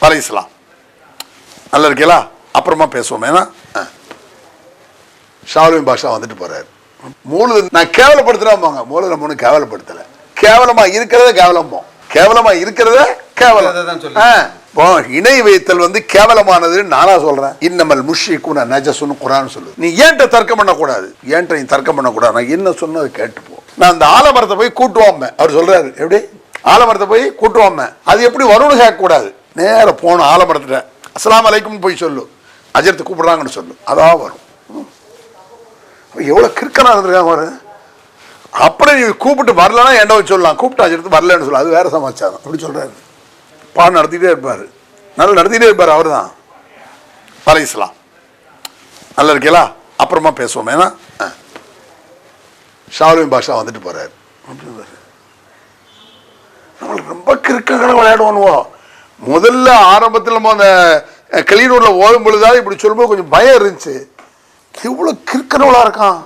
அலைஹிஸ்ஸலாம். நல்லா இருக்கீங்களா? அப்புறமா பேசுவோம். ஏன்னா ஷாலுமி பாஷா வந்துட்டு போறாரு. மூலது நான் கேவலப்படுத்துறாங்க. மூலது நம்ம ஒன்றும் கேவலப்படுத்தலை. கேவலமா இருக்கிறத கேவலம்போம், கேவலமா இருக்கிறத கேவலம். இணை வைத்தல் கேவலமானது நானா சொல்றேன். இன்னமல் முஷ்ரிகூன நஜஸுன்னு குர்ஆன் சொல்லுது. நீ ஏன்ட்ட தர்க்கம் பண்ணக்கூடாது, ஏன்ட்ட நீ தர்க்கம் பண்ணக்கூடாது. நான் என்ன சொன்னது கேட்டுப்போம். நான் அந்த ஆலமரத்தை போய் கூட்டுவாம அவர் சொல்றாரு. எப்படி ஆலமரத்தை போய் கூட்டுவாம அது எப்படி வரும்னு கேட்கக்கூடாது. நேர போன ஆலமரத்துல அஸ்ஸலாமு அலைக்கும் போய் சொல்லு, அஜரத்தை கூப்பிடுறாங்கன்னு சொல்லு, அதான் வரும். எவ்வளவு கிறுக்கனா இருந்திருக்காங்க பாரு. அப்படி நீ கூப்பிட்டு வரலன்னா என்ன சொல்லலாம், கூப்பிட்டு அஜரத்து வரலன்னு சொல்லலாம், அது வேற சமாச்சாரம். அப்படி சொல்றாரு. பாடம் நடத்திட்டே இருப்பாரு, நல்லா நடத்திட்டே இருப்பாரு. அவர் தான் அலைஹிஸ்ஸலாம். நல்லா இருக்கீங்களா? அப்புறமா பேசுவோம். ஏன்னா ஷாலுமி பாஷா வந்துட்டு போறாரு. நம்மளுக்கு ரொம்ப கிறுக்கங்களை விளையாடுவோம். முதல்ல ஆரம்பத்தில் நம்ம அந்த கிளீனூர்ல ஓடும் பொழுதாவது இப்படி சொல்லும்போது கொஞ்சம் பயம் இருந்துச்சு. இவ்வளவு கிறுக்கனவளா இருக்கான்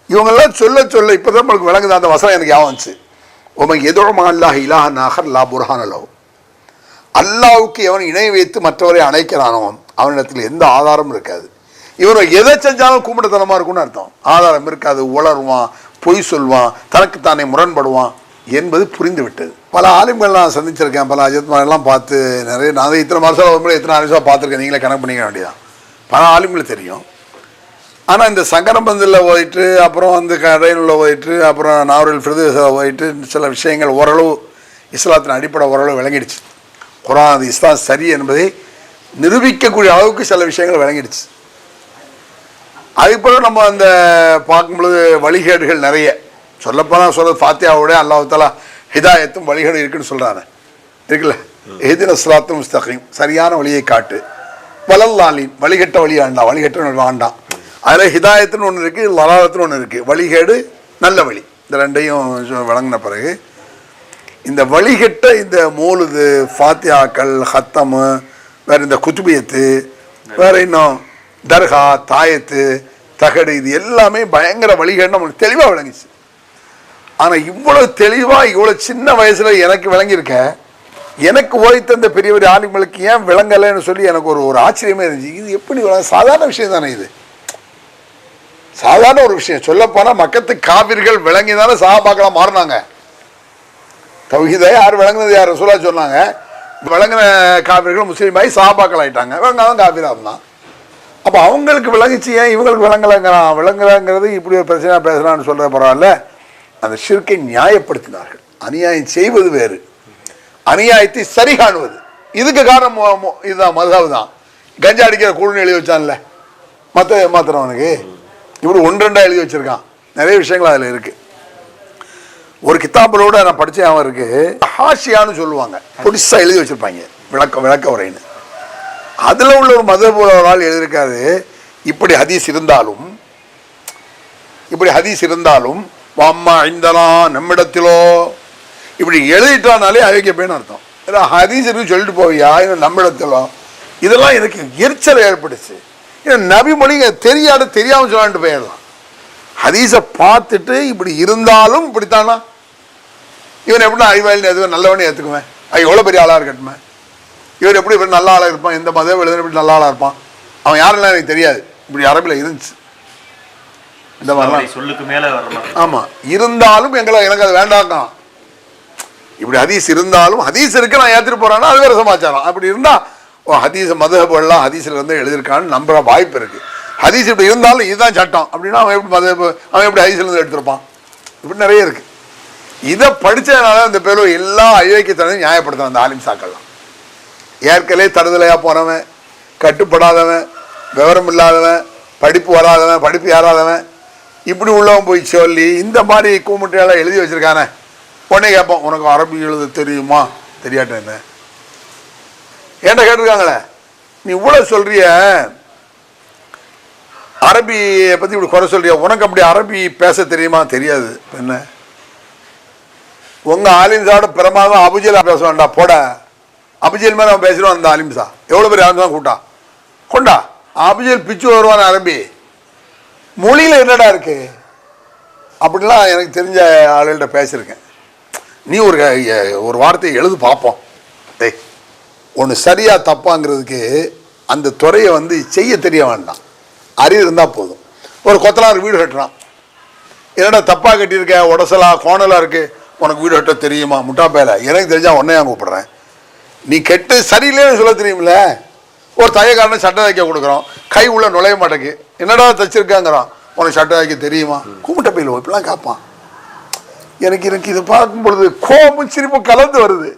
இவங்கெல்லாம் சொல்ல சொல்ல இப்பதான் நம்மளுக்கு விளங்குது. அந்த வசனம் எனக்கு ஞாபகம் வந்துச்சு. உமக்கு எதோமா அல்லாஹ் இலாஹ நாகர் லா புர்ஹானலோ, அல்லாவுக்கு எவன் இணை வைத்து மற்றவரை அணைக்கிறானோ அவனிடத்தில் எந்த ஆதாரமும் இருக்காது. இவன் எதை செஞ்சாலும் கூப்பிடத்தனமா இருக்கும்னு அர்த்தம். ஆதாரம் இருக்காது, உளருவான், பொய் சொல்வான், தனக்குத்தானே முரண்படுவான் என்பது புரிந்து விட்டது. பல ஆலிம்கள் நான் சந்திச்சிருக்கேன், பல அஜத்மாரெல்லாம் பார்த்து நிறைய. நான் இத்தனை மாதம் எத்தனை ஆலிம்ஸாக பார்த்துருக்கேன், நீங்களே கணக்கு பண்ணிக்க வேண்டியதான். பல ஆலிம்கள் தெரியும். ஆனால் இந்த சங்கரபந்தில் போயிட்டு அப்புறம் கடையில் போயிட்டு அப்புறம் நாவரில் பிரதேசத்தில் போயிட்டு சில விஷயங்கள் ஓரளவு இஸ்லாத்தின் அடிப்படை ஓரளவு விளங்கிடுச்சு. குர்ஆன் அது இஸ்லாம் சரி என்பதை நிரூபிக்கக்கூடிய அளவுக்கு சில விஷயங்கள் விளங்கிடுச்சு. அதுக்கு நம்ம அந்த பார்க்கும்பொழுது வழிகேடுகள் நிறைய சொல்லப்போனால் சொல்றது ஃபாத்தியாவோட அல்லாஹ் தஆலா ஹிதாயத்தும் வழிகேடு இருக்குன்னு சொல்கிறாங்க. இருக்குல்ல, இஹ்தின ஸிராத்தல் முஸ்தகீம், சரியான வழியை காட்டு, வலல்லாலின் வழிகட்ட வழி வேண்டாம், வழிகட்ட வேண்டாம். அதில் ஹிதாயத்துன்னு ஒன்று இருக்குது, லலாலத்துன்னு ஒன்று இருக்குது. வழிகேடு நல்ல வழி, இந்த ரெண்டையும் வழங்கின பிறகு இந்த வழிகட்ட இந்த மௌலுது, ஃபாத்தியாக்கள், ஹத்தமு, வேறு இந்த குத்துபியத்து, வேறு இன்னும் தர்கா, தாயத்து, தகடு, இது எல்லாமே பயங்கர வழிகேடு நம்மளுக்கு தெளிவாக விளங்கிச்சு. ஆனால் இவ்வளோ தெளிவாக இவ்வளோ சின்ன வயசில் எனக்கு விளங்கியிருக்க, எனக்கு ஓய்த்தந்த பெரிய பெரிய ஆலிம்களுக்கு ஏன் விளங்கலைன்னு சொல்லி எனக்கு ஒரு ஆச்சரியமே இருந்துச்சு. இது எப்படி சாதாரண விஷயம் தானே, இது சாதாரண ஒரு விஷயம். சொல்லப்போனால் மக்கத்து காவிர்கள் விளங்கி தானே சஹாபாக்களாக மாறினாங்க. தௌஹீதை யார் விளங்குனது, யார் ரசூலா சொன்னாங்க. விளங்கின காவிர்கள் முஸ்லீமாகி சஹாபாக்கள் ஆகிட்டாங்க. இவங்க தான் காவிராக இருந்தான். அப்போ அவங்களுக்கு விளங்கிச்சு, ஏன் இவங்களுக்கு விளங்கலைங்கிறான். விளங்கலைங்கிறது இப்படி ஒரு பிரச்சனையாக பேசுகிறான்னு சொல்கிற பரவாயில்ல. அந்த ஷிர்கை நியாயப்படுத்தினார்கள். அநியாயம் செய்வது வேறு, அநியாயத்தை சரி காணுவது. இதுக்கு காரணம் இதுதான், மதுஹப் தான். கஞ்சா அடிக்கிற கூழ்னு எழுதி வச்சான்ல மாத்திரவனுக்கு, இப்படி ஒன்று ரெண்டாக எழுதி வச்சிருக்கான். நிறைய விஷயங்கள் அதில் இருக்கு. ஒரு கித்தாபிலோட நான் படித்தேன், அவன் இருக்கு ஹாஷியான்னு சொல்லுவாங்க, புதுசா எழுதி வச்சிருப்பாங்க, விளக்க உரைன்னு. அதில் உள்ள ஒரு மதுஹப் ஒரு ஆள் எழுதியிருக்காரு, இப்படி ஹதீஸ் இருந்தாலும் வாம்மா ஐந்தனா நம்மிடத்திலோ, இப்படி எழுதிட்டானாலே அயோக்கியப்பேன்னு அர்த்தம். ஏன்னா ஹதீஸ் இருக்கு சொல்லிட்டு போவியா, நம்மிடத்திலோ, இதெல்லாம் எனக்கு எரிச்சல் ஏற்படுச்சு. ஏன்னா நபி மொழி தெரியாமல் சொல்லான்ட்டு போயிடலாம். ஹதீஸை பார்த்துட்டு இப்படி இருந்தாலும் இப்படித்தானா, இவன் எப்படி அறிவாளின்னு எதுவும் நல்லவனே ஏற்றுக்குவேன், அது எவ்வளோ பெரிய ஆளாக இருக்கட்டுமே, இவர் எப்படி இப்படி நல்ல ஆளாக இருப்பான், எந்த மதம் எழுதுன இப்படி நல்ல ஆளாக இருப்பான், அவன் யாரெல்லாம் எனக்கு தெரியாது. இப்படி அரபில் இருந்துச்சு இந்த மாதிரிலாம் சொல்லுக்கு மேலே வரலாம். ஆமாம், இருந்தாலும் எனக்கு அது வேண்டாம். இப்படி ஹதீஸ் இருந்தாலும், ஹதீஸ் இருக்கு நான் ஏற்றுட்டு போகிறேன்னா அது வேறு சமாச்சாரம். அப்படி இருந்தால் ஹதீஸ் மதுஹப்லாம் ஹதீஸில் எழுதியிருக்கான்னு நம்புற வாய்ப்பு இருக்குது. ஹதீஸ் இப்படி இருந்தாலும் இதுதான் சட்டம் அப்படின்னா அவன் எப்படி ஹதீஸ்லேருந்து எடுத்திருப்பான். இப்படி நிறைய இருக்குது. இதை படித்ததுனால இந்த பேரும் எல்லா அயோக்கியத்தனையும் நியாயப்படுத்தின அந்த ஆலிம் சாக்கள்லாம். ஏற்கனவே தருதலையாக போனவன், கட்டுப்படாதவன், விவரம் இல்லாதவன், படிப்பு வராதவன், படிப்பு ஏறாதவன், இப்படி உள்ளவன் போய் சொல்லி இந்த மாதிரி கூமுட்டையெல்லாம் எழுதி வச்சுருக்கானே. உடனே கேட்பான், உனக்கு அரபி எழுத தெரியுமா, தெரியாட்ட என்ன ஏன்ட்ட கேட்டிருக்காங்களே, நீ இவ்வளோ சொல்கிறிய அரபியை பற்றி இப்படி குறை சொல்கிறிய, உனக்கு அப்படி அரபி பேச தெரியுமா, தெரியாது. என்ன உங்கள் ஆலிம்ஸாவோட பிரமாதம் அபுஜல் பேச வேண்டாம், போட அபுஜல் மேலே அவன் பேசுகிறான். அந்த ஆலிம்ஸா எவ்வளோ பெரிய ஆலிம்ஸா கொண்டா அபுஜல் பிச்சு வருவான். அரபி மொழியில் என்னடா இருக்கு அப்படின்லாம் எனக்கு தெரிஞ்ச ஆளுகிட்ட பேசியிருக்கேன். நீ ஒரு வார்த்தையை எழுது பார்ப்போம், டேய் ஒன்று சரியா தப்பாங்கிறதுக்கு அந்த துறையை வந்து செய்ய தெரிய வேண்டாம், அறிவு இருந்தால் போதும். ஒரு கொத்தனார் வீடு கட்டுறான், என்னடா தப்பாக கட்டியிருக்க, உடசலா கோணலாக இருக்குது, உனக்கு வீடு கட்ட தெரியுமா? முட்டாப்பேல, எனக்கு தெரிஞ்சால் உன்னையா கூப்பிட்றேன். நீ கெட்டு சரியில்லைன்னு சொல்ல தெரியுமில்ல. ஒரு தையக்காரனை சட்டை தைக்க கொடுக்குறோம், கை உள்ள நுழைய மாட்டேக்கு, என்னடா தைச்சிருக்காங்கிறான், உனக்கு சட்டை தைக்க தெரியுமா? கூப்பிட்ட பையில இப்படிலாம் காப்பான். எனக்கு இதை பார்க்கும் பொழுது கோபம் சிரிப்பும் கலந்து வருது.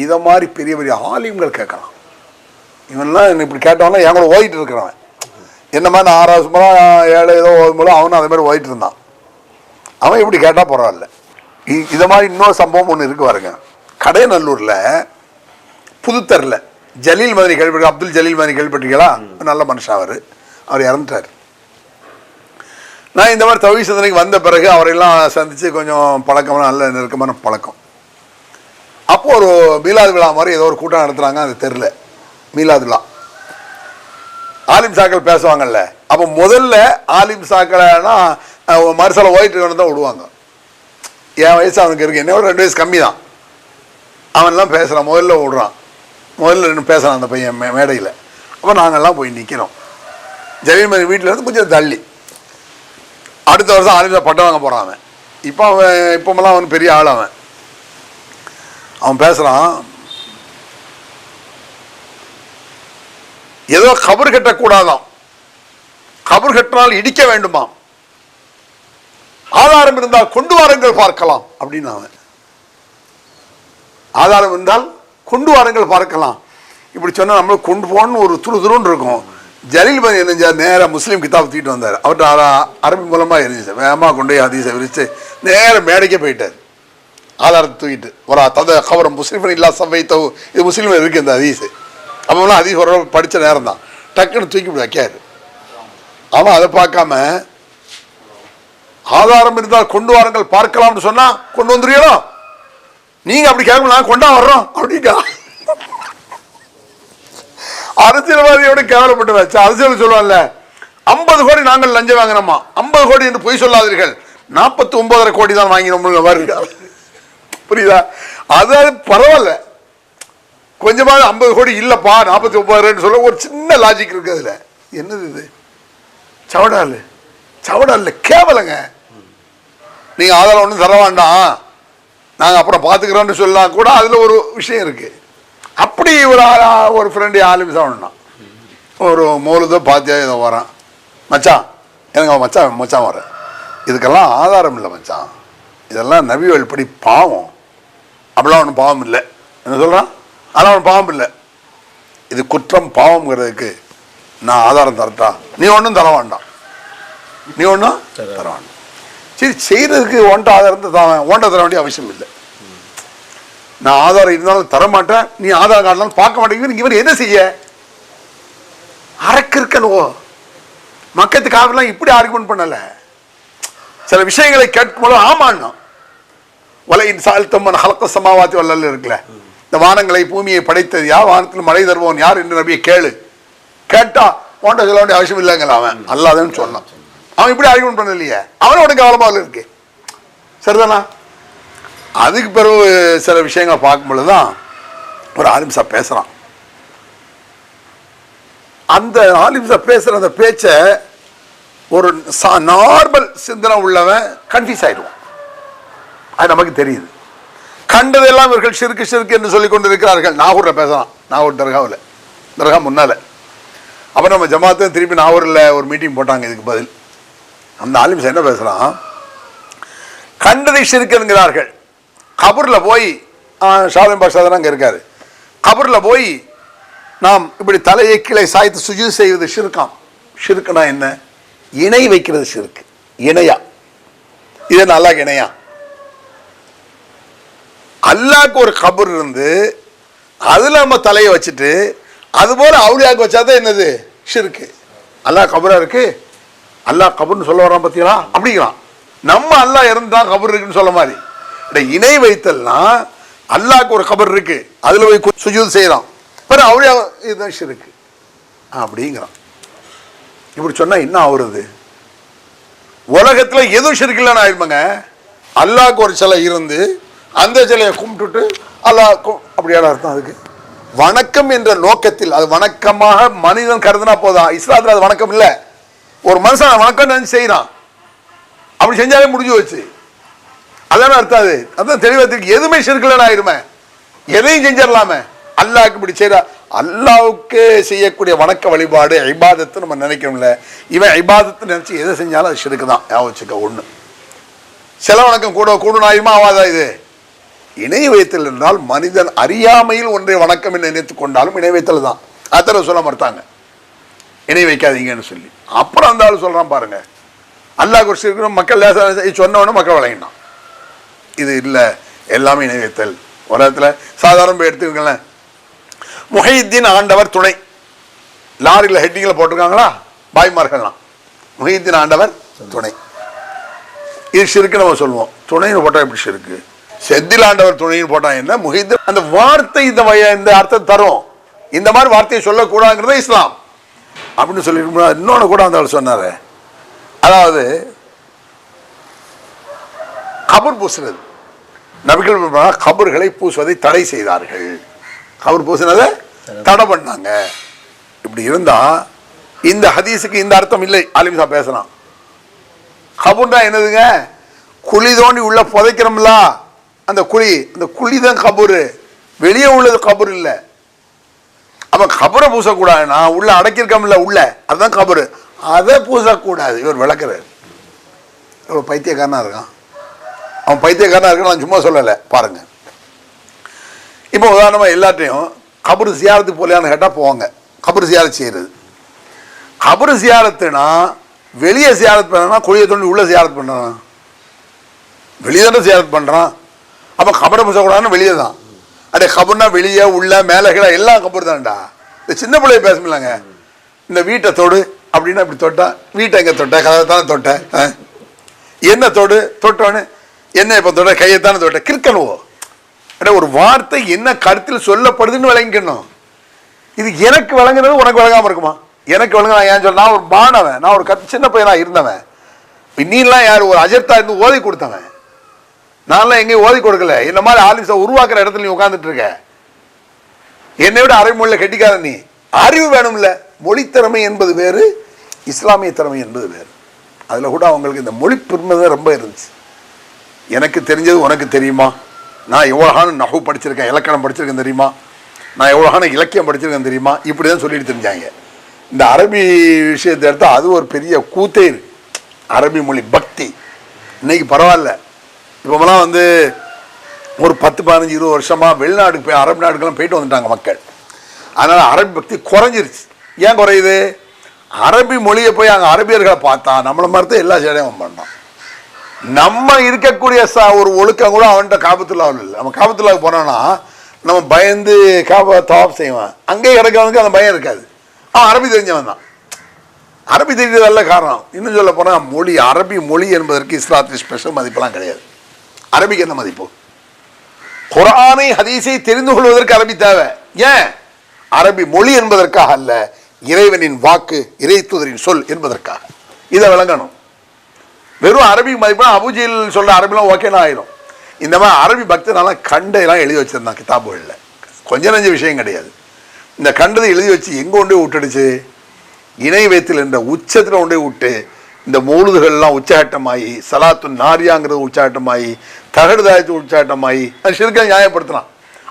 இதை மாதிரி பெரிய பெரிய ஆலிம்கள் கேட்கலாம். இவன்லாம் என்ன இப்படி கேட்டவனா என் கூட ஓடிட்டு இருக்கிறவன், என்ன மாதிரி நான் 6வது சும்மா 7 ஏதோ ஓதும்போது அவனும் அதே மாதிரி ஓடிட்டு இருந்தான். அவன் இப்படி கேட்டால் பரவாயில்ல. இதை மாதிரி இன்னொரு சம்பவம் ஒன்று இருக்கு பாருங்க. கடையநல்லூரில் புதுத்தரில் ஜலீல் மதனி கேள்விப்பட்டு, அப்துல் ஜலீல் மதனி கேள்விப்பட்டீங்களா? நல்ல மனுஷன் அவர் இறந்துட்டார். நான் இந்த மாதிரி தௌஹீத் சிந்தனைக்கு வந்த பிறகு அவரெல்லாம் சந்தித்து கொஞ்சம் பழக்கமான நல்ல நெருக்கமான பழக்கம். அப்போது ஒரு மீலாது விழா மாதிரி ஏதோ ஒரு கூட்டம் நடத்துகிறாங்க அந்த தெருவில். மீலாது விழா ஆலிம் சாக்கள் பேசுவாங்கல்ல. அப்போ முதல்ல ஆலிம் சாக்களைனா மறுசலை ஓயிட்டு தான் விடுவாங்க. என் வயசு அவனுக்கு இருக்கு, என்ன ஒரு 2 வயசு கம்மி தான். அவன்லாம் பேசுகிறான், முதல்ல விடுறான், முதல்ல ரெண்டு பேசுகிறான் அந்த பையன் மேடையில். அப்போ நாங்கள்லாம் போய் நிற்கிறோம். ஜலீல் மதனி வீட்டில் இருந்து கொஞ்சம் தள்ளி. அடுத்த வருஷம் ஆலிம் சார் பட்டம் வாங்க போகிறான் அவன். இப்போமெல்லாம் அவன் பெரிய ஆள். அவன் பேசுகிறான், ஏதோ கபர் கட்டக்கூடாதாம், கபர் கட்டினால் இடிக்க வேண்டுமா, ஆதாரம் இருந்தால் கொண்டு வாருங்கள் பார்க்கலாம் அப்படின்னு. அவன் ஆதாரம் இருந்தால் கொண்டு வாருங்கள் பார்க்கலாம் இப்படி சொன்னால் நம்மளுக்கு கொண்டு போகணும்னு ஒரு துருன்னு இருக்கும். ஜலீல் மதனி என்ன நேராக முஸ்லீம் கிதாப் தூக்கிட்டு வந்தார். அவர்கிட்ட அரபி மூலமாக இருந்துச்சு. வேகமாக கொண்டு போய் ஹதீஸை விரித்து நேராக மேடைக்கே போயிட்டார். ஆதாரத்தை தூக்கிட்டு ஒரு தத கவரம் முஸ்லீம் இல்லா சவைத்தோ, இது முஸ்லீம் இருக்குது இந்த ஹதீஸு. அவங்களாம் ஹதீஸ் ஒரு படித்த நேரம் தான், டக்குன்னு தூக்கி வைக்காரு. அவன் அதை பார்க்காம ஆதாரம் இருந்தால் கொண்டு வாருங்கள் பார்க்கலாம்னு சொன்னா கொண்டு வந்துருக்கீங்களோ, நீங்க அப்படி கேட்கணும், நான் கொண்டா வர்றோம் அப்படின்னா. அரசியல்வாதியோட கேவலப்பட்டு வச்சு அரசியல் சொல்லுவாங்கல்ல, 50 கோடி நாங்கள் லஞ்சம் வாங்கினோமா, 50 கோடி என்று பொய் சொல்லாதீர்கள், 49.5 கோடி தான் வாங்கினோம் வருங்க. புரியுதா? அதாவது பரவாயில்ல, கொஞ்சமாவது 50 கோடி இல்லப்பா 49 சொல்ல ஒரு சின்ன லாஜிக் இருக்கு அதுல. என்னது இது? சவடால் கேவலங்க. நீங்க ஆதாரம் ஒன்றும் தர வேண்டாம், நாங்கள் அப்புறம் பார்த்துக்கிறோன்னு சொல்லலாம் கூட, அதில் ஒரு விஷயம் இருக்கு. அப்படி ஒரு ஃப்ரெண்டு ஆலிம் சாப்பிட்னா ஒரு மௌலுதோ பாத்தியா ஏதோ வரான், மச்சான் எனக்கு அவன் மச்சான் வர, இதுக்கெல்லாம் ஆதாரம் இல்லை மச்சான், இதெல்லாம் நபி வழிப்படி பாவம், அப்படிலாம் ஒன்றும் பாவம் இல்லை என்ன சொல்கிறான், அதெல்லாம் ஒன்றும் பாவம் இல்லை, இது குற்றம் பாவம்ங்கிறதுக்கு நான் ஆதாரம் தரட்டா, நீ ஒன்றும் தர வேண்டாம், நீ ஒன்றும் தர வேண்டாம். சரி, செய்கிறதுக்கு ஒன்றை ஆதாரத்தை ஓன்றை தர வேண்டிய அவசியம் இல்லை. நான் ஆதாரம் இருந்தாலும் தரமாட்டேன், நீ ஆதார் கார்டுலாம் பார்க்க மாட்டேங்குது. இவர் என்ன செய்ய அரக்கிருக்கனுவோ மக்கத்துக்காகலாம் இப்படி ஆர்குமெண்ட் பண்ணல. சில விஷயங்களை கேட்கும்போது ஆமான்னா வலையின் சால்த்தம்மன் ஹலக்க சமாவாத்தி வல்லல் இருக்குல்ல, இந்த வானங்களை பூமியை படைத்தது யார், வானத்தில் மழை தருவோன் யார் என்று நபியை கேளு, கேட்டா ஓண்ட சொல்ல வேண்டிய அவசியம் இல்லைங்களா, அவன் அல்லாதன்னு சொன்னான். அவன் இப்படி ஆர்குமெண்ட் பண்ண இல்லையே, அவனோட கவலமாக இருக்கு. சரிதானா? அதுக்கு பிறகு சில விஷயங்களை பார்க்கும் பொழுதுதான் ஒரு ஆலிம் சாப் பேசுறான். அந்த ஆலிம் சாப் பேசுற அந்த பேச்ச ஒரு நார்மல் சிந்தனை உள்ளவன் கன்ஃபியூஸ் ஆயிடுவான். அது நமக்கு தெரியுது. கண்டதெல்லாம் இவர்கள் ஷிர்க் என்று சொல்லிக் கொண்டிருக்கிறார்கள். நாகூர்ல பேசலாம், நாகூர் தர்கா முன்னால. அப்புறம் நம்ம ஜமாத்தை திருப்பி நாகூரில் ஒரு மீட்டிங் போட்டாங்க இதுக்கு பதில். அந்த ஆலிம் சாப் என்ன பேசுறான், கண்டதை ஷிர்க் என்கிறார்கள். கபூரில் போய் ஷாலிம் பாஷா தான் அங்கே இருக்காரு, கபூரில் போய் நாம் இப்படி தலையை கீழே சாய்த்து சுஜூத் செய்வது ஷிர்காம். ஷிர்க்குனா என்ன? இணை வைக்கிறது ஷிர்க். இணையா? இது அல்லாஹ்க்கு இணையா? அல்லாஹ்க்கு ஒரு கபூர் இருந்து அதுல நம்ம தலையை வச்சுட்டு அதுபோல அவுலியாவுக்கு வச்சாதான் என்னது ஷிர்க்கு. அல்லாஹ் கபூரா இருக்கு, அல்லாஹ் கபூர்னு சொல்ல வரான் பார்த்தீங்களா, அப்படிங்கிறான். நம்ம அல்லாஹ் இருந்தான் கபூர் இருக்குன்னு சொல்ல மாதிரி இணை வைத்தல்னா அல்லாஹ்க்கு ஒரு கபர் இருக்கு, அதுல போய் சுஜூத் செய்யறான், பிறகு அவரே இதுதான் ஷிர்க் அப்படிங்கிறான். இப்படி சொன்னா என்ன ஆகுறது? உலகத்துல எதுவும் ஷிர்க் இல்லைன்னு ஆயிருப்பாங்க. அல்லாஹ்க்கு ஒரு சிலை இருந்து அந்த சிலையை கும்பிட்டுட்டு அல்லாஹ் அப்படியான அர்த்தம் அதுக்கு வணக்கம் என்ற நோக்கத்தில் அது வணக்கமாக மனிதன் கருதுனா போதான். இஸ்லாத்தில் அது வணக்கம் இல்லை. ஒரு மனுஷன் வணக்கம் நினைச்சு செய்யறான், அப்படி செஞ்சாலே முடிஞ்சு வச்சு. அதான அர்த்தம். அது அதான் தெளிவத்திற்கு எதுவுமே ஷிர்க்ல ஆயிருமே, எதையும் செஞ்சிடலாமே. அல்லாஹ்க்கு இப்படி செய்யற, அல்லாஹ்வுக்கு செய்யக்கூடிய வணக்க வழிபாடு இபாதத்து நம்ம நினைக்கிறோம்ல, இவன் இபாதத்து நினைச்சு எதை செஞ்சாலும் அது ஷிர்க் தான். ஞாபகம் வச்சுக்க. ஒண்ணு சில வணக்கம் கூட ஆயுமா ஆவாதா? இது இணை வைத்தல் என்றால் மனிதன் அறியாமையில் ஒன்றை வணக்கம் என்று நினைத்து கொண்டாலும் இணை வைத்தல் தான். அத்தனை சொல்ல மறுத்தாங்க, இணை வைக்காதீங்கன்னு சொல்லி. அப்புறம் அந்த ஆள் சொல்றான் பாருங்க, அல்லாஹ் ஒரு ஷிர்க் மக்கள் சொன்னவொன்னு மக்கள் வழங்கினான். இது இல்லை, எல்லாமே இணை வைத்தல். உலகத்துல சாதாரண எடுத்துக்கலாம், முஹைதீன் ஆண்டவர் துணை, லாரியில் ஹெட்டிங்கில் போட்டிருக்காங்களா பாய்மார்கள்லாம், முஹைதீன் ஆண்டவர் துணை. இது ஷிர்க்கு நம்ம சொல்லுவோம். துணைன்னு போட்டா எப்படி ஷிர்க்கு? செந்தில் ஆண்டவர் துணைன்னு போட்டா என்ன? முஹைதீன் அந்த வார்த்தை இந்த அர்த்தம் தரும். இந்த மாதிரி வார்த்தையை சொல்லக்கூடாதுங்கிறத இஸ்லாம் அப்படின்னு சொல்லி. இன்னொன்று கூட அந்த சொன்னாரு, அதாவது கபர் பூசுறது. நபிகள் கபர்களை பூசுவதை தடை செய்தார்கள். கபர் பூசினதை தடை பண்ணாங்க. இப்படி இருந்தா இந்த ஹதீஸுக்கு இந்த அர்த்தம் இல்லை. ஆலிம்சா பேசலாம். கபுர்னா என்னதுங்க? குழி தோண்டி உள்ள புதைக்கிறோம்ல, அந்த குழி தான் கபூர். வெளியே உள்ளது கபூர் இல்லை. அப்ப கபரை பூசக்கூடாதுன்னா உள்ள அடக்கியிருக்கோம்ல உள்ள, அதுதான் கபரு. அதை பூசக்கூடாது. இவர் விளக்குறாரு. இவர் பைத்தியக்காரனா இருக்கான். அவன் பைத்தியக்காரனா இருக்கான், நான் சும்மா சொல்லலை. பாருங்க, இப்போ உதாரணமா எல்லாத்தையும் கபரு சியாரத்துக்கு போலையான்னு கேட்டால் போவாங்க. கபரு சியாரத்து செய்யறது. கபரு சியாரத்துனா வெளியே சியாரத்து பண்ணா, குழியை தோண்டி உள்ள சியாரத்து பண்றான். வெளியே தானே சியாரத்து பண்றான். அப்ப கபரை பூசக்கூடாதுன்னு வெளியே தான். அடே கபர்னா வெளியே உள்ள மேலே கீழே எல்லாம் கபர் தான்டா. இந்த சின்ன பிள்ளைய பேசமில்லாங்க, இந்த வீட்டை தொடு அப்படின்னா இப்படி தொட்டா, வீட்டை எங்கே தொட்ட? கதை தானே தொட்ட. என்ன தொடு? தொட்டோன்னு என்ன இப்போ தொட்ட? கையைத்தானே தொட்ட. கிற்கணுவோ அட ஒரு வார்த்தை என்ன கருத்தில் சொல்லப்படுதுன்னு விளங்கிக்கணும். இது எனக்கு விளங்குறது உனக்கு விளங்காம இருக்குமா? எனக்கு விளங்க. நான் ஏன் சொல்ல, நான் ஒரு மாணவன், நான் ஒரு சின்ன பையனா இருந்தவன். நீலாம் யார்? ஒரு அஜர்த்தா இருந்து ஓதி கொடுத்தவன். நான்லாம் எங்கேயும் ஓதி கொடுக்கல. இந்த மாதிரி ஆலிம்ஸை உருவாக்குற இடத்துல நீ உட்காந்துட்டு இருக்க. என்னை விட அரை மொழியில் கெட்டிக்கார நீ. அறிவு வேணும்ல. மொழி திறமை என்பது வேறு, இஸ்லாமிய திறமை என்பது வேறு. அதில் கூட அவங்களுக்கு இந்த மொழி பெருமை ரொம்ப இருந்துச்சு. எனக்கு தெரிஞ்சது உனக்கு தெரியுமா? நான் எவ்வளோகான நகு படிச்சிருக்கேன், இலக்கணம் படிச்சிருக்கேன் தெரியுமா? நான் எவ்வளோகான இலக்கியம் படிச்சிருக்கேன் தெரியுமா? இப்படி தான் சொல்லிட்டு தெரிஞ்சாங்க. இந்த அரபி விஷயத்தை எடுத்தால் அது ஒரு பெரிய கூத்தே இருக்கு. அரபி மொழி பக்தி இன்னைக்கு பரவாயில்ல. இப்போலாம் ஒரு 10-15-20 வருஷமா வெளிநாட்டுக்கு போய் அரபு நாடுக்கெல்லாம் போயிட்டு வந்துட்டாங்க மக்கள். அதனால அரபி பக்தி குறைஞ்சிருச்சு. ஏன் குறையுது? அரபி மொழியை போய் அங்கே அரபியர்களை பார்த்தா நம்மளை மாதிரி எல்லா சேடையும் பண்ணோம். நம்ம இருக்கக்கூடிய ஒரு ஒழுக்கம் கூட அவன்கிட்ட காபத்துல்லாவில் இல்லை. நம்ம காபத்துல்லாவுக்கு போனோம்னா நம்ம பயந்து காபா தவாப் செய்வான். அங்கேயே இறக்கிறவனுக்கு அந்த பயம் இருக்காது. அவன் அரபி தெரிஞ்சவன் தான். அரபி தெரிஞ்சது நல்ல காரணம். இன்னும் சொல்ல போனால் மொழி, அரபி மொழி என்பதற்கு இஸ்லாத்தில் ஸ்பெஷல் மதிப்பெல்லாம் கிடையாது. அரபிக்கு என்ன மதிப்பு? குர்ஆனை ஹதீஸை தெரிந்து கொள்வதற்கு அரபி தேவை. ஏன்? அரபி மொழி என்பதற்காக அல்ல, இறைவனின் வாக்கு, இறை தூதரின் சொல் என்பதற்காக. இதை விளங்கணும். வெறும் அரபி மதிப்பா அபுஜில் சொல்ற அரபிலாம் ஓகேனா ஆயிடும். இந்த மாதிரி அரபி பக்தனால கண்டையெல்லாம் எழுதி வச்சிருந்தான் கிதாபுகளில். கொஞ்ச நஞ்ச விஷயம் கிடையாது. இந்த கண்டதை எழுதி வச்சு எங்கே கொண்டு விட்டுடுச்சு? இணை வைத்தல் என்ற உச்சத்தில் கொண்டு விட்டு இந்த மௌலுதுகள்லாம் உச்சாட்டமாயி, சலாத்து நாரியாங்கிறது உச்சாட்டமாயி, தகடுதாயத்து உச்சாட்டமாயி, அது ஷிர்கை நியாயப்படுத்தலாம்.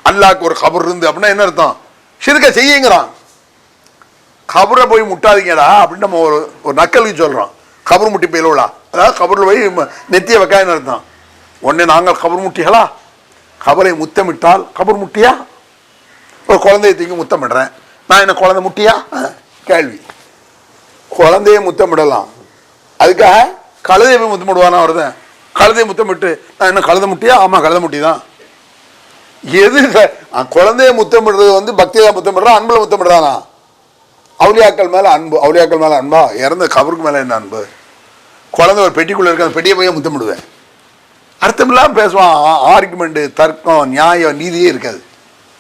அல்லாஹ்க்கு ஒரு கபர் இருந்து அப்படின்னா என்ன அர்த்தம்? ஷிர்கை செய்யுங்கிறான். கபரை போய் முட்டாதீங்கடா அப்படின்னு நம்ம ஒரு நக்கலுக்கு சொல்கிறோம். கபர் முட்டி பயிலா, அதாவது கபரில் போய் நெத்திய வைக்காதுன்னு அர்த்தம். உடனே நாங்கள் கபர் முட்டிகளா? கபரை முத்தமிட்டால் கபர் முட்டியா? ஒரு குழந்தைய தூக்கி முத்தமிடுறேன், நான் என்ன குழந்தை முட்டியா? கேள்வி. குழந்தைய முத்தமிடலாம், அதுக்காக கழுதையை போய் முத்தமிடுவானா? வருதேன் கழுதையை முத்தமிட்டு நான் என்ன கழுதை முட்டியா? ஆமாம் கழுதை முட்டி தான். எது குழந்தைய முத்தமிடுறது பக்தியாக முத்தமிடுறான், அன்புல முத்தமிடுறானா? அவுலியாக்கள் மேலே அன்பு, அவுலியாக்கள் மேலே அன்பா? இறந்த கபருக்கு மேலே என்ன அன்பு? குழந்தை ஒரு பெட்டிக்குள்ளே இருக்க, அந்த பெட்டியை போய் முத்தமிடுவேன். அர்த்தம் இல்லாமல் பேசுவான். ஆர்குமெண்ட்டு, தர்க்கம், நியாயம், நீதியே இருக்காது.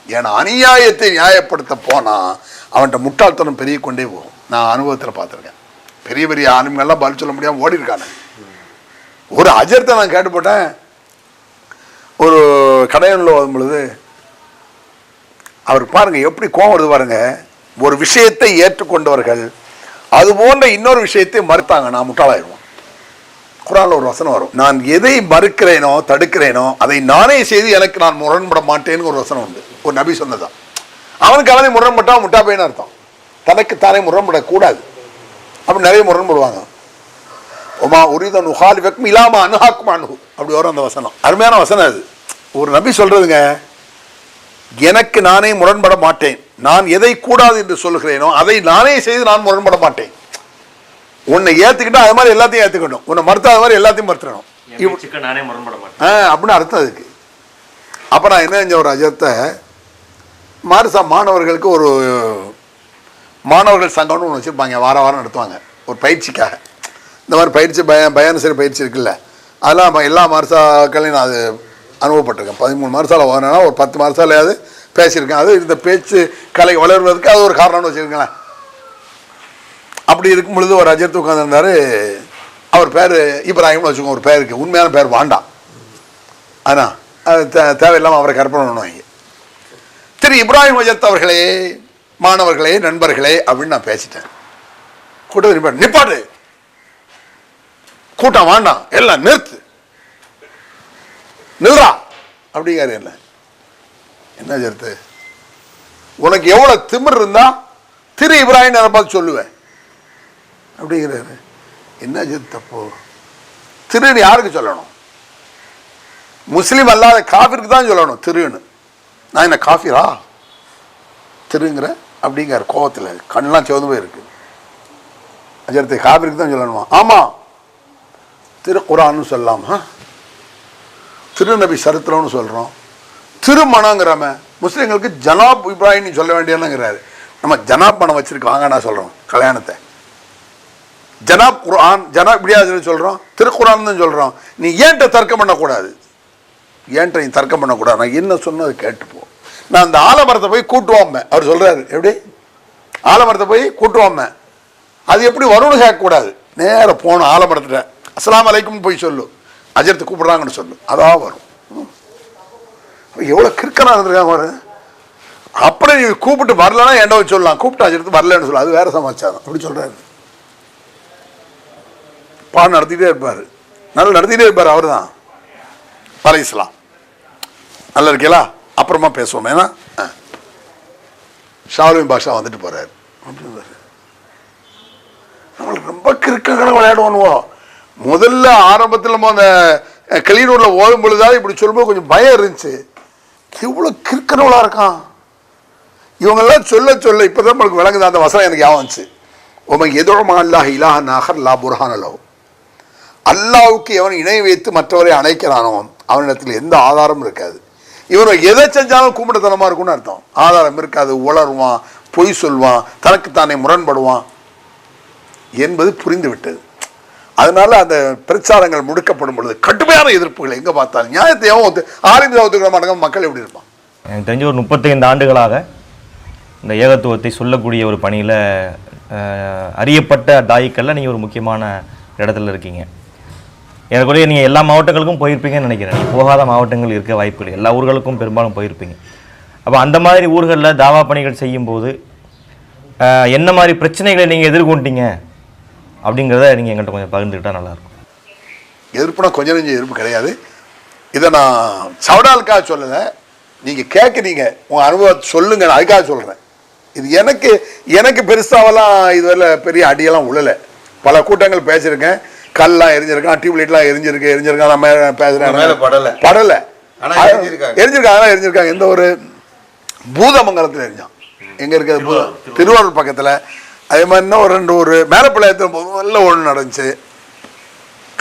ஏன்னா அநியாயத்தை நியாயப்படுத்த போனால் அவன்கிட்ட முட்டாள்தனம் பெருகி கொண்டே போகும். நான் அனுபவத்தில் பார்த்துருக்கேன். பெரிய பெரிய ஆளுங்கள்லாம் பதில் சொல்ல முடியாமல் ஓடி இருக்கானு. ஒரு அஜர்த்தை நான் கேட்டு போட்டேன். ஒரு கடையனில் வரும் பொழுது அவருக்கு பாருங்க எப்படி கோவம் வருது பாருங்க. ஒரு விஷயத்தை ஏற்றுக்கொண்டவர்கள் அது போன்ற இன்னொரு விஷயத்தை மறுத்தாங்க, நான் முட்டாளாயிருவோம். குர்ஆன்ல ஒரு வசனம் வரும், நான் எதை மறுக்கிறேனோ தடுக்கிறேனோ அதை நானே செய்து எனக்கு நான் முரண்பட மாட்டேன்னு ஒரு வசனம் உண்டு. ஒரு நபி சொன்னதான். அவனுக்கு அவனை முரண்பட்டா முட்டா பையனா அர்த்தம். தனக்கு தானே முரண்படக்கூடாது. அப்படி நிறைய முரண்படுவாங்க. ஒமா உரிதன் உஹாலிஃபக்கும் இலாமா அன்ஹாக்கும் அன்ஹு, அப்படி வரும் அந்த வசனம். அருமையான வசனம் அது. ஒரு நபி சொல்றதுங்க, எனக்கு நானே முரண்பட மாட்டேன், நான் எதை கூடாது என்று சொல்லுகிறேனோ அதை நானே செய்து நான் முரண்பட மாட்டேன். உன்னை ஏத்துக்கிட்டா அது மாதிரி எல்லாத்தையும் ஏத்துக்கணும், உன்னை மறுத்தா அது மாதிரி எல்லாத்தையும் மறுத்துடணும் அப்படின்னு அர்த்தம் அதுக்கு. அப்ப நான் என்ன செஞ்ச, ஒரு அஜத்தை மாரிசா மாணவர்களுக்கு ஒரு மாணவர்கள் சங்கம்னு ஒன்று வச்சுருப்பாங்க, வாரம் நடத்துவாங்க ஒரு பயிற்சிக்காக. இந்த மாதிரி பயிற்சி பயானசரி பயிற்சி இருக்குல்ல, அதெல்லாம் எல்லா மாரிசாக்களையும் நான் அது அனுபவப்பட்டிருக்கேன். 13 மாரிசால வரணும்னா ஒரு 10 மாரிசாலையாவது பேசியிருக்கேன். அது இந்த பேச்சு கலை வளர்வதற்கு அது ஒரு காரணம்னு வச்சுருக்கேன். அப்படி இருக்கும் பொழுது ஒரு அஜர்த்து உட்காந்துருந்தார். அவர் பேர் இப்ராஹிம்னு வச்சுக்கோங்க, ஒரு பேருக்கு உண்மையான பேர் வாண்டாம், ஆனால் அது தேவையில்லாமல் அவரை கற்பனை பண்ணுவாங்க. திரு இப்ராஹிம் அஜர்த் அவர்களே, மாணவர்களே, நண்பர்களே அப்படின்னு நான் பேசிட்டேன். கூட்டம் நிப்பாடு, கூட்டம் வேண்டாம், எல்லாம் நிறுத்து, நில்றா அப்படிங்காரு. என்ன அஜர்த்து, உனக்கு எவ்வளவு திமிர் இருந்தா திரு இப்ராஹிம் பார்த்து சொல்லுவேன் அப்படிங்கிறாரு. என்ன தப்போ, திருன்னு யாருக்கு சொல்லணும்? முஸ்லீம் அல்லாத காஃபிருக்கு தான் சொல்லணும் திருன்னு. நான் என்ன காஃபிரா திருங்கிற அப்படிங்கிற கோவத்தில் கண்ணெல்லாம் சிவந்து போயிருக்கு. அஜரத்தை காஃபிருக்கு தான் சொல்லணுமா? ஆமாம், திரு குர்ஆன்னு சொல்லலாமா? திருநபி சரித்திரம்னு சொல்கிறோம், திருமணங்கிறம முஸ்லீம்களுக்கு ஜனாப் இப்ராஹிம் சொல்ல வேண்டியதுங்கிறாரு. நம்ம ஜனாப் மனம் வச்சிருக்காங்க, நான் சொல்கிறோம் கல்யாணத்தை ஜனாப் குர்ஆன் ஜனாப் இப்படியா சொல்கிறோம், திருக்குர்ஆன் தான் சொல்கிறோம். நீ ஏன்ட்ட தர்க்கம் பண்ணக்கூடாது, ஏன்ட்ட நீ தர்க்கம் பண்ணக்கூடாது, நான் என்ன சொன்னது கேட்டுப்போ. நான் அந்த ஆலமரத்தை போய் கூட்டுவாம அவர் சொல்கிறாரு, எப்படி ஆலமரத்தை போய் கூட்டுவாம, அது எப்படி வரும்னு கேட்கக்கூடாது. நேராக போகணும் ஆலமரத்துல, அஸ்ஸலாமு அலைக்கும் போய் சொல்லு, அஜர்த்து கூப்பிடுறாங்கன்னு சொல்லு, அதான் வரும். எவ்வளோ கிறுக்கனாக இருந்திருக்காங்க பாரு. அப்புறம் நீ கூப்பிட்டு வரலன்னா என்ன சொல்லலாம், கூப்பிட்டு அஜர்த்து வரலன்னு சொல்லலாம், அது வேற சமாச்சாரம். அப்படி சொல்கிறாரு. பாடம் நடத்திட்டே இருப்பார், நல்லா நடத்திட்டே இருப்பார். அவர் தான் அலைஹிஸ்ஸலாம். நல்லா இருக்கீங்களா, அப்புறமா பேசுவோம். ஏன்னா ஷாலுவின் பாஷா வந்துட்டு போறாரு அப்படின்னு. நம்மளுக்கு ரொம்ப கிறுக்கங்களை விளையாடுவோம். முதல்ல ஆரம்பத்தில் நம்ம அந்த கிளீனூர்ல ஓடும் பொழுதாவது இப்படி சொல்லும்போது கொஞ்சம் பயம் இருந்துச்சு. இவ்வளவு கிறுக்கனவளா இருக்கான் இவங்கெல்லாம் சொல்ல சொல்ல இப்பதான் நம்மளுக்கு விளங்குது. அந்த வசனம் எனக்கு ஞாபகம் வந்துச்சு. உமன் எதோமா அல்லாஹ் இலாஹ நாகர் லா புர்ஹான லஹு, அல்லாவுக்கு எவன் இணை வைத்து மற்றவரை அணைக்கிறானோ அவனிடத்தில் எந்த ஆதாரமும் இருக்காது. இவன் எதை செஞ்சாலும் கும்பிடத்தனமா இருக்கும்னு அர்த்தம். ஆதாரம் இருக்காது, உளருவான், பொய் சொல்வான், தனக்குத்தானே முரண்படுவான் என்பது புரிந்து விட்டது. அதனால அந்த பிரச்சாரங்கள் முடுக்கப்படும் பொழுது கடுமையான எதிர்ப்புகள் எங்க பார்த்தாலும் நியாயத்தையும் ஆரம்பிக்கிற மாட்டாங்க. மக்கள் எப்படி இருப்பான்? எனக்கு தெரிஞ்ச ஒரு 35 ஆண்டுகளாக இந்த ஏகத்துவத்தை சொல்லக்கூடிய ஒரு பணியில் அறியப்பட்ட தாயிக்கல்ல நீங்கள் ஒரு முக்கியமான இடத்துல இருக்கீங்க. எனக்குரிய நீங்கள் எல்லா மாவட்டங்களுக்கும் போயிருப்பீங்கன்னு நினைக்கிறேன். நீங்கள் போகாத மாவட்டங்கள் இருக்க வாய்ப்புகள், எல்லா ஊர்களுக்கும் பெரும்பாலும் போயிருப்பீங்க. அப்போ அந்த மாதிரி ஊர்களில் தாவா பணிகள் செய்யும்போது என்ன மாதிரி பிரச்சனைகளை நீங்கள் எதிர்கொண்டீங்க அப்படிங்கிறத நீங்கள் எங்கள்கிட்ட கொஞ்சம் பகிர்ந்துக்கிட்டால் நல்லாயிருக்கும். எதிர்ப்புனா கொஞ்சம் நெஞ்சம் எதிர்ப்பு கிடையாது. இதை நான் சவடாலுக்காக சொல்லலை, நீங்கள் கேட்குறீங்க, உங்கள் அனுபவத்தை சொல்லுங்க, நான் அதுக்காக சொல்கிறேன். இது எனக்கு பெருசாவெல்லாம் இதுவரை பெரிய அடியெல்லாம் உழலை. பல கூட்டங்கள் பேசியிருக்கேன், கல்லாம் எரிஞ்சிருக்கான், டியூப்லைட்லாம் எரிஞ்சிருக்கான், நம்ம பேசுகிறேன் படலை எரிஞ்சிருக்காங்க. எந்த ஒரு பூதமங்கலத்தில் எரிஞ்சான், எங்கே இருக்கிறது திருவாரூர் பக்கத்தில். அதே மாதிரி இன்னும் ஒரு 2 ஊர் மேலப்பாளையத்தில் முதல்ல ஒன்று நடந்துச்சு,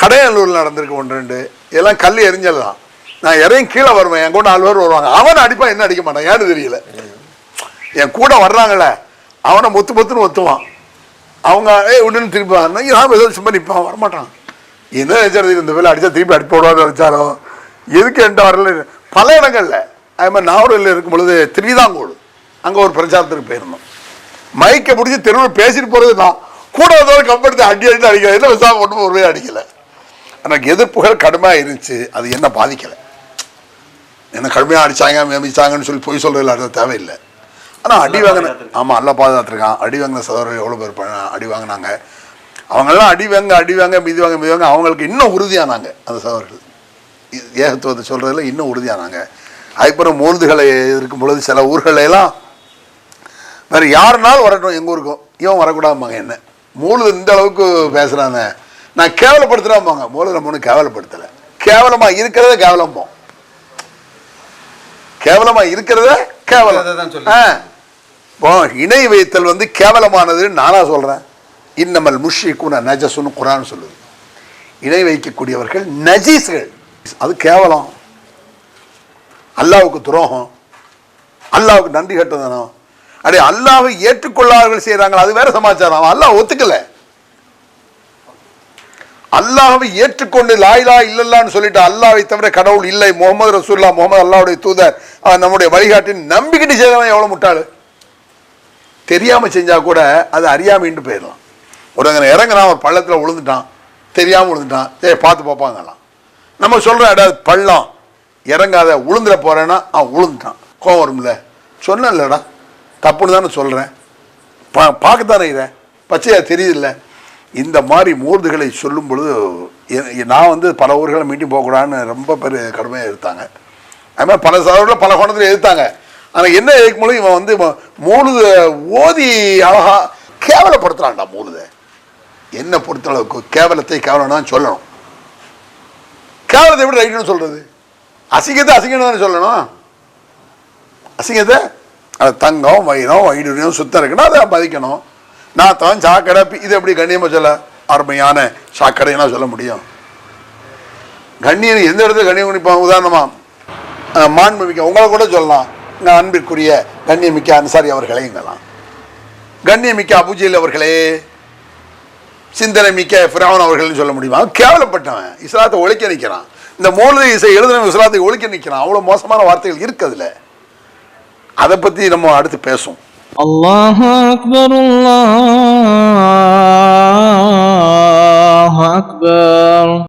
கடையனூரில் நடந்திருக்கு 1-2. இதெல்லாம் கல் எரிஞ்சலாம். நான் இறங்கி கீழே வருவேன், என் கூட 4 பேர் வருவாங்க. அவனை அடிப்பான், என்ன அடிக்க மாட்டான், ஏன்னு தெரியல. என் கூட வர்றாங்களே அவனை மொத்துன்னு ஒத்துவான். அவங்க உடனே திருப்பான், நான் ஏதோ சும்மா நிற்பான், வரமாட்டான். என்ன நினைச்சாரு, இந்த வேலை அடித்தா திருப்பி அடிப்பு போடுவான்னு நினைச்சாரோ எதுக்கு என்கிட்ட வரல. பல இடங்கள்ல அதே மாதிரி நாவூரில் இருக்கும் பொழுது திருவிதாங்கோடு அங்கே ஒரு பிரச்சாரத்துக்கு போயிருந்தோம். மைக்கை பிடிச்சி தெருவில் பேசிட்டு போகிறது தான், கூட வந்தவரை கம்பெடுத்து அடிக்கல. என்ன விசாரம் ஒன்றும் ஒருவே அடிக்கலை. எனக்கு எதிர்ப்புகள் கடுமையாக இருந்துச்சு. அது என்ன பாதிக்கலை. என்ன கடுமையாக அடித்தாங்க மேமிச்சாங்கன்னு சொல்லி பொய் சொல்கிறதில்ல, அது தேவையில்லை. ஆனால் அடி வாங்கின, ஆமாம் நல்லா பாதுகாத்துருக்கான். அடி வாங்கின சகோதரர்கள் எவ்வளோ பேர் அடி வாங்கினாங்க. அவங்கெல்லாம் அடி வாங்க மிதிவாங்க அவங்களுக்கு இன்னும் உறுதியானாங்க. அந்த சகோதரர்கள் ஏகத்துவத்தை சொல்கிறதுல இன்னும் உறுதியானாங்க. அதுக்கப்புறம் மூழ்துகளை இருக்கும் பொழுது சில ஊர்களெல்லாம் வேறு யாருனாலும் வரட்டும் எங்கள் ஊருக்கும், இவன் வரக்கூடாதும்பாங்க. என்ன மூழுது இந்த அளவுக்கு பேசுகிறாங்க, நான் கேவலப்படுத்துகிறாம்பாங்க. மூழுது நம்ம ஒன்றும் கேவலப்படுத்தலை, கேவலமாக இருக்கிறத கேவலம்போம், கேவலமாக இருக்கிறத கேவலம். இணை வைத்தல் கேவலமானதுன்னு நானாக சொல்கிறேன். இன்னமல் முஷ்ரிக்கூன நஜசுன்னு குர்ஆன் சொல்லுது. இணை வைக்கக்கூடியவர்கள் நஜீஸ்கள், அது கேவலம். அல்லாவுக்கு துரோகம், அல்லாவுக்கு நன்றி கட்டுதனம். அடே அல்லாவை ஏற்றுக்கொள்ளாதவர்கள் செய்கிறாங்க, அது வேற சமாச்சாரம். அல்லாஹ் ஒத்துக்கல. அல்லாஹ்வை ஏற்றுக்கொண்டு லா இலாஹ இல்லல்லாஹ்னு சொல்லிட்டு அல்லாஹ்வை தவிர கடவுள் இல்லை, முகமது ரசூலுல்லாஹ், முகமது அல்லாஹ்வுடைய தூதர், நம்முடைய வழிகாட்டின் நம்பிக்கிட்டு செய்தவன் எவ்வளோ முட்டாள். தெரியாமல் செஞ்சால் கூட அது அறியாமைன்ட்டு போயிடலாம். ஒருத்தங்க இறங்குறான், ஒரு பள்ளத்தில் விழுந்துட்டான், தெரியாமல் விழுந்துட்டான், பார்த்து பார்ப்பாங்கலாம். நம்ம சொல்கிறோம் அடா பள்ளம் இறங்காத, விழுந்துட போகிறேன்னா விழுந்துட்டான், கோவம் வரும்ல. சொன்னேன் இல்லைடா, தப்புன்னு தானே சொல்கிறேன், பார்க்கத்தானே இதை பச்சையாக தெரியுதில்ல. இந்த மாதிரி மூர்துகளை சொல்லும் பொழுது நான் பல ஊர்களை மீட்டிங் போகக்கூடாதுன்னு ரொம்ப பேர் கடுமையாக எடுத்தாங்க. அதுமாதிரி பல சகோதரர்கள் பல கோணத்தில் எடுத்தாங்க. ஆனால் என்ன எதுக்கும் பொழுது இவன் மூழுது ஓதி அழகா கேவலப்படுத்துகிறான்டா. மூழுதை என்ன பொறுத்தளவுக்கு கேவலத்தை கேவலம் தான் சொல்லணும். கேவலத்தை எப்படி ரைட்டுன்னு சொல்கிறது? அசிங்கத்தை அசிங்கம் தானே சொல்லணும். அசிங்கத்தை அது தங்கம் வைரம் வைடூரியம் சுத்தம் இருக்குன்னா அதை மதிக்கணும். நான் தான் சாக்கடை இது எப்படி கண்ணியமாக சொல்ல, அருமையான சாக்கடைன்னா சொல்ல முடியும்? கண்ணியம் எந்த இடத்துல கண்ணியம் குடிப்பாங்க? உதாரணமாக மாண்புமிக்க உங்களை கூட சொல்லலாம், அன்பிற்குரிய கண்ணியமிக்க அன்சாரி அவர்களேங்கலாம், கண்ணியமிக்க அபுஜெயில் அவர்களே, சிந்தனை மிக்க ஃபிரௌன் அவர்கள்னு சொல்ல முடியுமா? கேவலப்பட்டவன், இஸ்லாத்தை ஒழிக்க நிற்கிறான். இந்த மூலதை இசை எழுதின இஸ்லாத்தை ஒழிக்க நிற்கிறான். அவ்வளோ மோசமான வார்த்தைகள் இருக்குதுல. அதை பற்றி நம்ம அடுத்து பேசும். அல்லாஹு அக்பர், அல்லாஹு அக்பர்.